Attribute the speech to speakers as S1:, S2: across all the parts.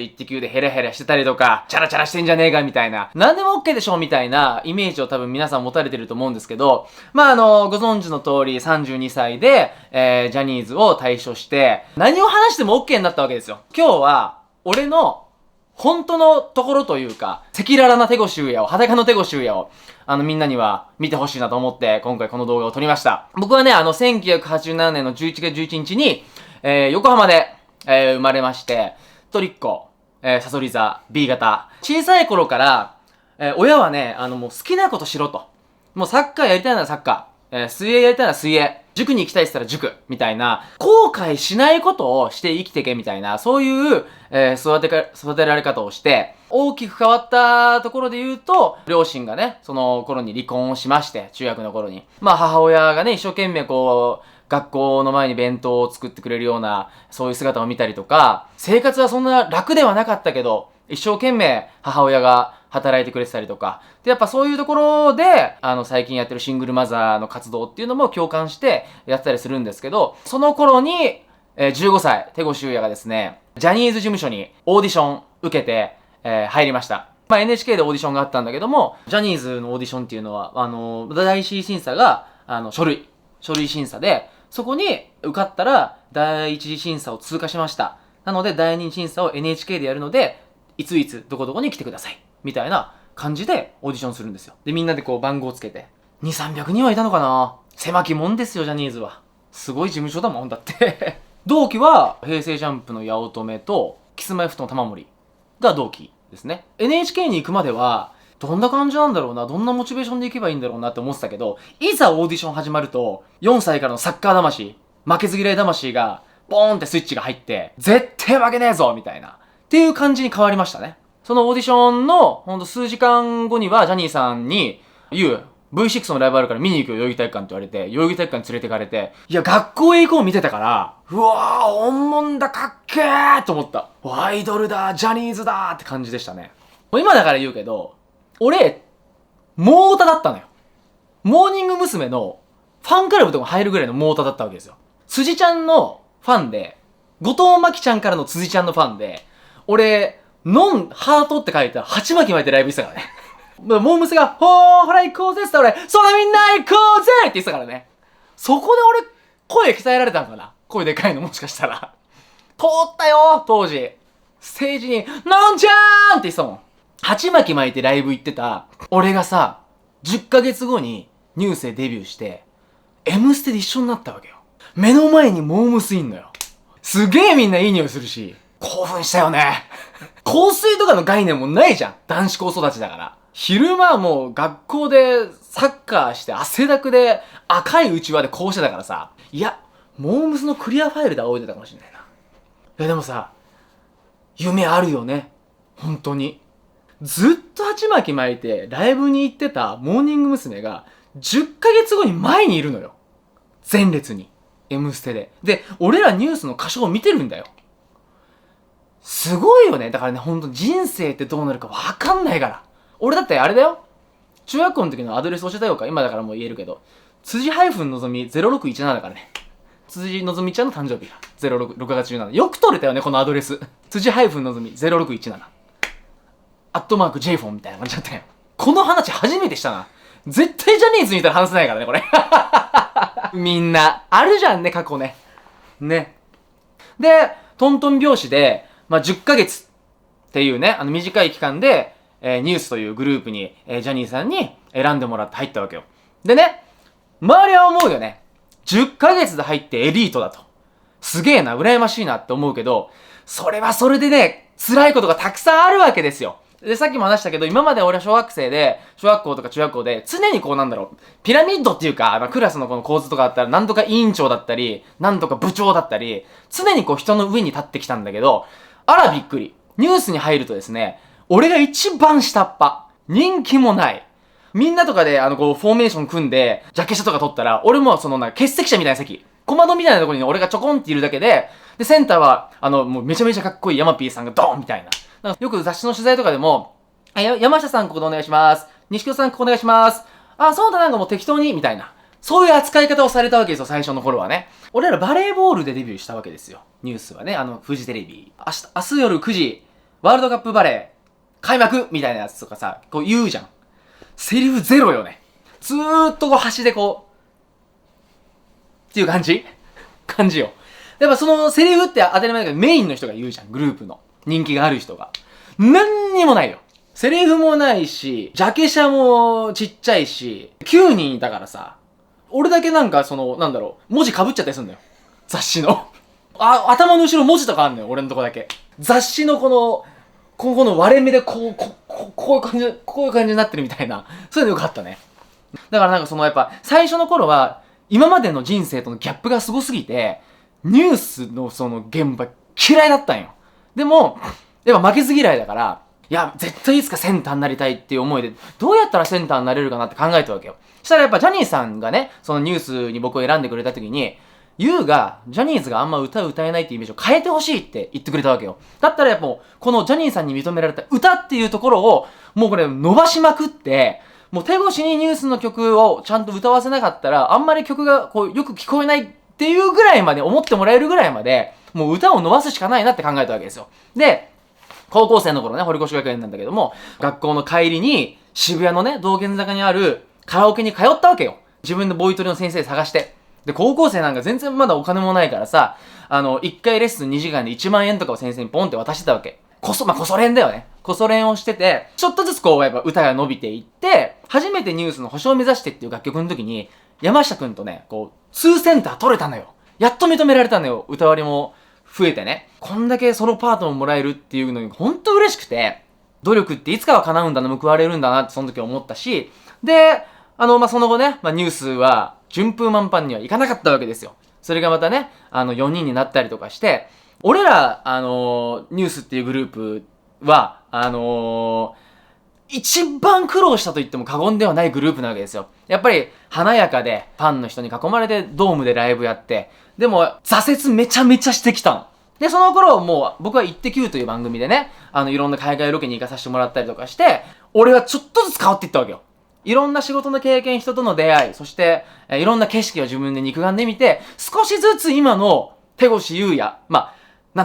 S1: イッテ Q でヘラヘラしてたりとか、チャラチャラしてんじゃねえかみたいな、何でも OK でしょみたいなイメージを多分皆さん持たれてると思うんですけど、ご存知の通り32歳で、ジャニーズを退所して、何を話しても OK になったわけですよ。今日は、俺の本当のところというか、赤裸々な手越修也を、裸の手越修也を、みんなには見てほしいなと思って、今回この動画を撮りました。僕はね、1987年の11月11日に、横浜で、生まれまして、一人っ子、さそり座、B 型。小さい頃から、親はね、もう好きなことしろと。もうサッカーやりたいならサッカー、水泳やりたいなら水泳。塾に行きたいって言ったら塾、みたいな、後悔しないことをして生きていけみたいな、そういう、育てられ方をして、大きく変わったところで言うと、両親がね、その頃に離婚をしまして、中学の頃に。母親がね、一生懸命学校の前に弁当を作ってくれるような、そういう姿を見たりとか、生活はそんな楽ではなかったけど、一生懸命母親が働いてくれてたりとか。で、やっぱそういうところで、最近やってるシングルマザーの活動っていうのも共感してやってたりするんですけど、その頃に、15歳、手越修也がですね、ジャニーズ事務所にオーディション受けて、入りました。NHK でオーディションがあったんだけども、ジャニーズのオーディションっていうのは、第一審査が、書類審査で、そこに受かったら、第一次審査を通過しました。なので、第二次審査を NHK でやるので、いついつ、どこどこに来てください。みたいな感じでオーディションするんですよ。で、みんなで番号をつけて。2、300人はいたのかな。狭きもんですよ、ジャニーズは。すごい事務所だもんだって。同期は、平成ジャンプの八乙女と、キスマイフトの玉森が同期ですね。NHK に行くまでは、どんな感じなんだろうな、どんなモチベーションで行けばいいんだろうなって思ってたけど、いざオーディション始まると、4歳からのサッカー魂、負けず嫌い魂が、ボーンってスイッチが入って、絶対負けねえぞみたいな。っていう感じに変わりましたね。そのオーディションの、ほんと数時間後には、ジャニーさんに、V6 のライブあるから見に行くよ、代々木体育館って言われて、代々木体育館に連れてかれて、いや、学校へ行こう見てたから、うわー、本物だ、かっけーと思った。アイドルだ、ジャニーズだって感じでしたね。今だから言うけど、俺、モータだったのよ。モーニング娘。のファンクラブとか入るぐらいのモータだったわけですよ。辻ちゃんのファンで、後藤真希ちゃんからの辻ちゃんのファンで、俺、ハートって書いた鉢巻き巻いてライブしてたからね。モームスが、ほら行こうぜって言ったら俺、そらみんな行こうぜって言ってたからね。そこで俺、声鍛えられたんかな。声でかいのもしかしたら。通ったよ当時。ステージに、のんちゃーんって言ってたもん。鉢巻き巻いてライブ行ってた、俺がさ、10ヶ月後にニュースでデビューして、M ステで一緒になったわけよ。目の前にモームスいんのよ。すげえみんないい匂いするし、興奮したよね。香水とかの概念もないじゃん。男子校育ちだから。昼間はもう学校でサッカーして汗だくで赤いうちわでこうしてたからさ。いや、モームスのクリアファイルで仰いでたかもしれないな。いやでもさ、夢あるよね。本当に。ずっと鉢巻き巻いてライブに行ってたモーニング娘。が10ヶ月後に前にいるのよ。前列に。M ステで。で、俺らニュースの歌唱を見てるんだよ。すごいよね。だからね、ほんと人生ってどうなるかわかんないから。俺だってあれだよ。中学校の時のアドレス教えたよか。今だからもう言えるけど。辻のぞみ0617だからね。辻のぞみちゃんの誕生日が。6月17。よく取れたよね、このアドレス。辻のぞみ0617。@JFON みたいな感じだったよ。この話初めてしたな。絶対ジャニーズにいたら話せないからね、これ。みんな、あるじゃんね、過去ね。ね。で、トントン拍子で、10ヶ月っていうね、短い期間で、ニュースというグループに、ジャニーさんに選んでもらって入ったわけよ。でね、周りは思うよね。10ヶ月で入ってエリートだと。すげえな、羨ましいなって思うけど、それはそれでね、辛いことがたくさんあるわけですよ。で、さっきも話したけど、今まで俺は小学校とか中学校で、常にピラミッドっていうか、クラスのこの構図とかあったら、何とか委員長だったり、何とか部長だったり、常に人の上に立ってきたんだけど、あらびっくり。ニュースに入るとですね、俺が一番下っ端。人気もない。みんなとかで、フォーメーション組んで、ジャケ写とか撮ったら、俺も欠席者みたいな席。小窓みたいなところに俺がちょこんっているだけで、で、センターは、もうめちゃめちゃかっこいいヤマピーさんがドーンみたいな。よく雑誌の取材とかでも、山下さんここでお願いします。西京さんここお願いします。あ、そうだもう適当に、みたいな。そういう扱い方をされたわけですよ、最初の頃はね。俺らバレーボールでデビューしたわけですよ。ニュースはね、フジテレビ。明日夜9時、ワールドカップバレー開幕みたいなやつとかさ、こう言うじゃん。セリフゼロよね。ずーっとこう端でこう、っていう感じよ。やっぱそのセリフって当たり前だけどメインの人が言うじゃん。グループの。人気がある人が。何にもないよ。セリフもないし、ジャケ写もちっちゃいし、9人いたからさ、俺だけなんか文字被っちゃったりするんだよ。雑誌の。頭の後ろ文字とかあんのよ、俺のとこだけ。雑誌のこの割れ目でこういう感じになってるみたいな。そういうのよかったね。だからやっぱ、最初の頃は、今までの人生とのギャップがすごすぎて、ニュースの現場嫌いだったんよ。でも、やっぱ負けず嫌いだから、いや、絶対いつかセンターになりたいっていう思いで、どうやったらセンターになれるかなって考えたわけよ。そしたらやっぱジャニーさんがね、そのニュースに僕を選んでくれた時に、ユウが、ジャニーズがあんま歌えないっていうイメージを変えてほしいって言ってくれたわけよ。だったらやっぱこのジャニーさんに認められた歌っていうところを、もうこれ伸ばしまくって、もう手越しにニュースの曲をちゃんと歌わせなかったら、あんまり曲がよく聞こえないっていうぐらいまで、思ってもらえるぐらいまで、もう歌を伸ばすしかないなって考えたわけですよ。で、高校生の頃ね、堀越学園なんだけども、学校の帰りに渋谷のね、道玄坂にあるカラオケに通ったわけよ。自分でボイトレの先生探して。で、高校生なんか全然まだお金もないからさ、1回レッスン2時間で1万円とかを先生にポンって渡してたわけ。こそ練だよね。こそ練をしてて、ちょっとずつやっぱ歌が伸びていって、初めてニュースの星を目指してっていう楽曲の時に、山下くんとね、2センター取れたのよ。やっと認められたのよ。歌割りも増えてね。こんだけソロパートももらえるっていうのにほんと嬉しくて、努力っていつかは叶うんだな、報われるんだなってその時思ったし、で、その後ね、ニュースは順風満帆にはいかなかったわけですよ。それがまたね、4人になったりとかして、俺ら、ニュースっていうグループは、一番苦労したと言っても過言ではないグループなわけですよ。やっぱり華やかでファンの人に囲まれてドームでライブやって、でも挫折めちゃめちゃしてきたの。で、その頃もう僕はイッテ Q という番組でね、いろんな海外ロケに行かさせてもらったりとかして、俺はちょっとずつ変わっていったわけよ。いろんな仕事の経験、人との出会い、そして、いろんな景色を自分で肉眼で見て、少しずつ今の手越優也、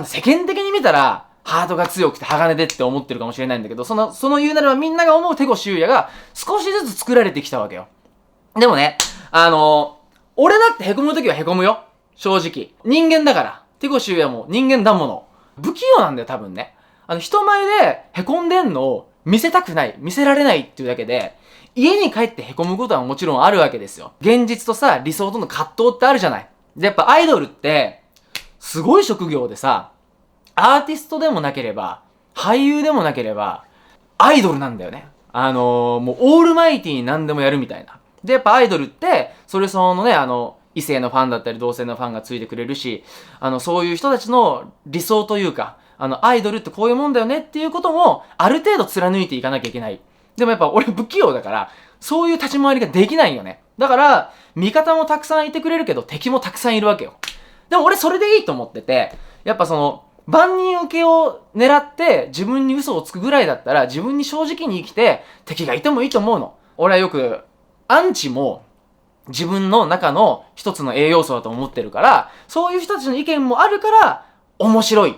S1: 世間的に見たら、ハートが強くて鋼でって思ってるかもしれないんだけど、その言うなればみんなが思う手越優也が少しずつ作られてきたわけよ。でもね、俺だって凹むときは凹むよ。正直。人間だから。手越優也も人間だもの。不器用なんだよ、多分ね。人前で凹んでんのを見せたくない、見せられないっていうだけで、家に帰って凹むことはもちろんあるわけですよ。現実とさ、理想との葛藤ってあるじゃない。で、やっぱアイドルって、すごい職業でさ、アーティストでもなければ、俳優でもなければ、アイドルなんだよね。もうオールマイティに何でもやるみたいな。で、やっぱアイドルって、それそのね、異性のファンだったり同性のファンがついてくれるし、そういう人たちの理想というか、アイドルってこういうもんだよねっていうことも、ある程度貫いていかなきゃいけない。でもやっぱ俺不器用だから、そういう立ち回りができないよね。だから、味方もたくさんいてくれるけど、敵もたくさんいるわけよ。でも俺それでいいと思ってて、やっぱ万人受けを狙って自分に嘘をつくぐらいだったら自分に正直に生きて敵がいてもいいと思うの。俺はよくアンチも自分の中の一つの栄養素だと思ってるから、そういう人たちの意見もあるから面白いっ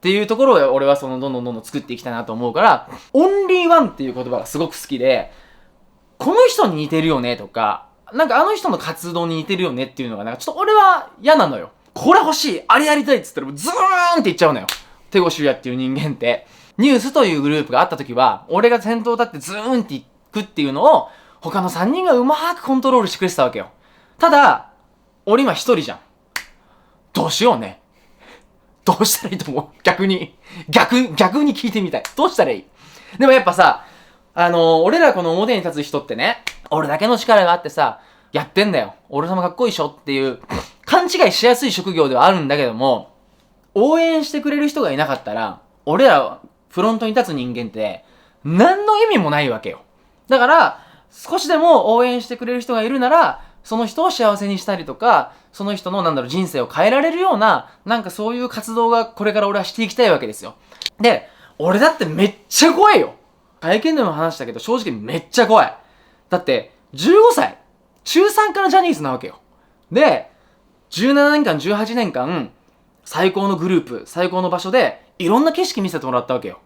S1: ていうところを俺はどんどん作っていきたいなと思うから、オンリーワンっていう言葉がすごく好きで、この人に似てるよねとか、あの人の活動に似てるよねっていうのがちょっと俺は嫌なのよ。これ欲しい、あれやりたいっつったらズーンっていっちゃうのよ。手越優也っていう人間って。ニュースというグループがあった時は、俺が先頭立ってズーンっていくっていうのを、他の3人がうまーくコントロールしてくれてたわけよ。ただ、俺今一人じゃん。どうしようね。どうしたらいいと思う？逆に聞いてみたい。どうしたらいい？でもやっぱさ、俺らこの表に立つ人ってね、俺だけの力があってさ、やってんだよ。俺様かっこいいっしょっていう、勘違いしやすい職業ではあるんだけども、応援してくれる人がいなかったら、俺らフロントに立つ人間って、何の意味もないわけよ。だから、少しでも応援してくれる人がいるなら、その人を幸せにしたりとか、その人の人生を変えられるような、そういう活動がこれから俺はしていきたいわけですよ。で、俺だってめっちゃ怖いよ。会見でも話したけど、正直めっちゃ怖い。だって、15歳。中3からジャニーズなわけよ。で、17年間、18年間、最高のグループ、最高の場所で、いろんな景色見せてもらったわけよ。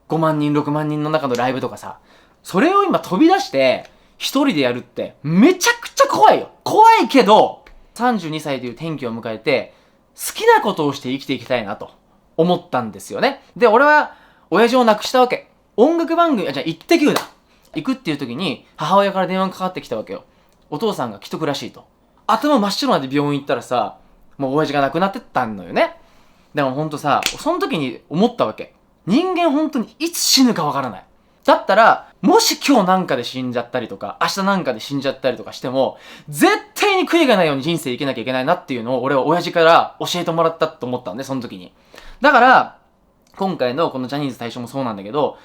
S1: 5万人、6万人の中のライブとかさ。それを今飛び出して、一人でやるって、めちゃくちゃ怖いよ。怖いけど、32歳という転機を迎えて、好きなことをして生きていきたいなと思ったんですよね。で、俺は、親父を亡くしたわけ。音楽番組、イッテ Q だ。行くっていう時に、母親から電話がかかってきたわけよ。お父さんが危篤らしいと。頭真っ白なんで病院行ったらさ、もう親父が亡くなってったのよね。でもほんとさ、その時に思ったわけ。人間本当にいつ死ぬかわからない。だったら、もし今日なんかで死んじゃったりとか、明日なんかで死んじゃったりとかしても、絶対に悔いがないように人生生きなきゃいけないなっていうのを俺は親父から教えてもらったと思ったんで、その時に。だから、今回のこのジャニーズ大賞もそうなんだけど、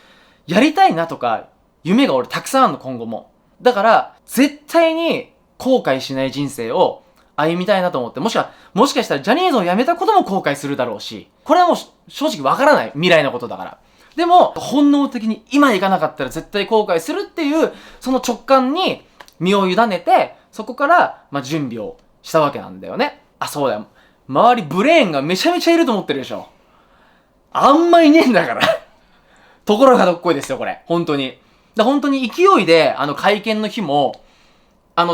S1: やりたいなとか、夢が俺たくさんあるの、今後も。だから、絶対に後悔しない人生を歩みたいなと思って、もしかしたらジャニーズを辞めたことも後悔するだろうし、これはもう正直わからない。未来のことだから。でも、本能的に今行かなかったら絶対後悔するっていう、その直感に身を委ねて、そこから、準備をしたわけなんだよね。あ、そうだよ。周りブレーンがめちゃめちゃいると思ってるでしょ。あんまいねえんだから。ところがどっこいですよ、これ。本当に。本当に勢いで、会見の日も、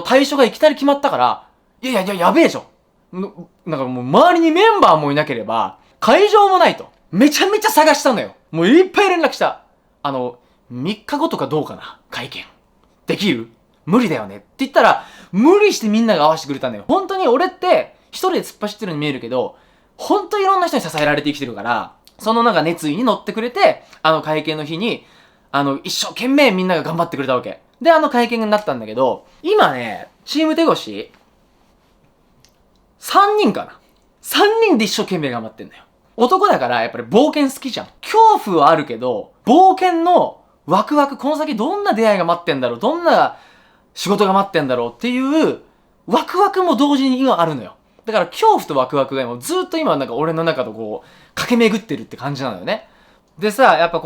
S1: 対象がいきなり決まったから、やべえじゃん。なんかもう周りにメンバーもいなければ、会場もないと。めちゃめちゃ探したのよ。もういっぱい連絡した。3日後とかどうかな会見。できる？無理だよね。って言ったら、無理してみんなが合わせてくれたのよ。本当に俺って、一人で突っ走ってるように見えるけど、本当にいろんな人に支えられて生きてるから、その熱意に乗ってくれて、会見の日に、一生懸命みんなが頑張ってくれたわけ。で、会見になったんだけど、今ね、チーム手越3人かな ?3 人で一生懸命頑張ってんだよ。男だからやっぱり冒険好きじゃん。恐怖はあるけど、冒険のワクワク、この先どんな出会いが待ってんだろう、どんな仕事が待ってんだろうっていうワクワクも同時に今あるのよ。だから恐怖とワクワクがずっと今俺の中と駆け巡ってるって感じなのよね。でさ、やっぱ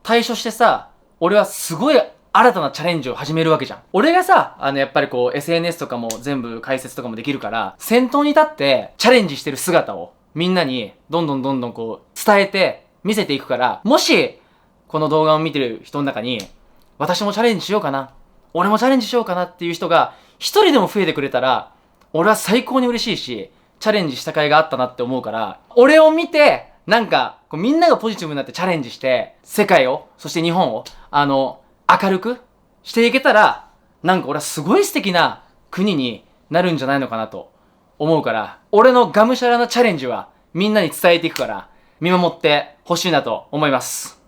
S1: 対処してさ、俺はすごい新たなチャレンジを始めるわけじゃん。俺がさ、やっぱりSNS とかも全部解説とかもできるから、先頭に立ってチャレンジしてる姿をみんなにどんどん伝えて見せていくから、もし、この動画を見てる人の中に、私もチャレンジしようかな、俺もチャレンジしようかなっていう人が一人でも増えてくれたら、俺は最高に嬉しいし、チャレンジした甲斐があったなって思うから、俺を見て、みんながポジティブになってチャレンジして、世界を、そして日本を、明るくしていけたら、俺はすごい素敵な国になるんじゃないのかなと思うから、俺のがむしゃらなチャレンジはみんなに伝えていくから、見守ってほしいなと思います。